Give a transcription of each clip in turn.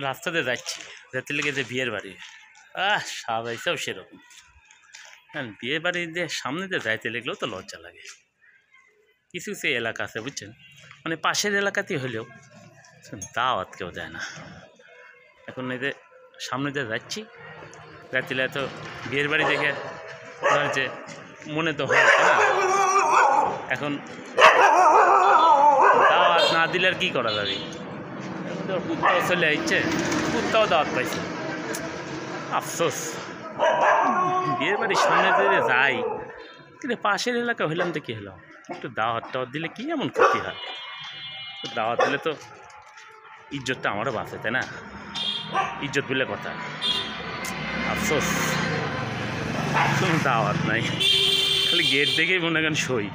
রাস্তাতে যাচ্ছি, যেতে লেগে যে বিয়ের বাড়ি, সাজাইছেও সেরকম। হ্যাঁ, বিয়ে বাড়ির যে সামনে দিয়ে যাইতে লাগলেও তো লজ্জা লাগে। কিছু কিছু এলাকা আছে বুঝছেন, মানে পাশের এলাকাতেই হলেও দাওয়াত কেউ দেয় না। এখন এই যে সামনে দিয়ে যাচ্ছি, যাইতে তো বিয়ের বাড়ি দেখে যে মনে তো হয় না। এখন দাওয়াত না দিলে আর কী করা যাবে? কুত্তাও চলে আসছে, কুত্তাও দাওয়াত পাইছে। আফসোস, বিয়ের বাড়ির সামনে দিয়ে যাই, কিন্তু পাশের এলাকা হইলাম তো কী হলো, একটু দাওয়াত টাওয়াত দিলে কি এমন ক্ষতি হয়? দাওয়াত দিলে তো ইজ্জতটা আমারও বাঁচে, তাই না? ইজ্জত বলে কথা। আফসোস, কোনো দাওয়াত নাই, খালি গেট দেখেই মনে করেন সই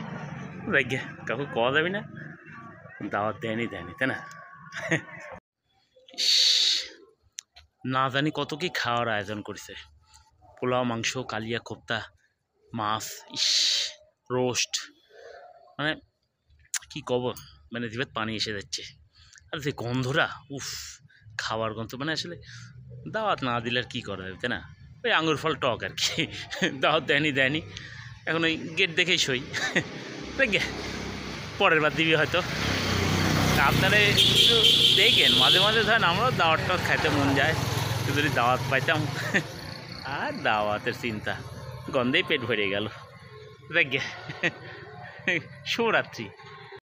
দেখ, কাউকে কওয়া যাবে না, দাওয়াত দেয়নি, তাই না? না জানি কত কি খাওয়ার আয়োজন করছে, পোলাও, মাংস, কালিয়া কোপ্তা, মাছ, রোস্ট, মানে কি কব, মানে জিভে পানি এসে যাচ্ছে। আর যে গন্ধরা, খাওয়ার গন্ধ, মানে আসলে দাওয়াত না দিলে আর কী করা যাবে, তাই না? ওই আঙুর ফল টক আর কি, দাওয়াত দেয়নি। এখন ওই গেট দেখেই সই দেখে, পরের বার দিবি হয়তো। আপনারা একটু দেখেন, মাঝে মাঝে ধরেন আমরাও দাওয়াত টাওয়াত খাইতে মন যায়, যদি দাওয়াত পাইতাম। আর দাওয়াতের চিন্তা, গন্ধেই পেট ভরে গেল। দেখ, শুভরাত্রি।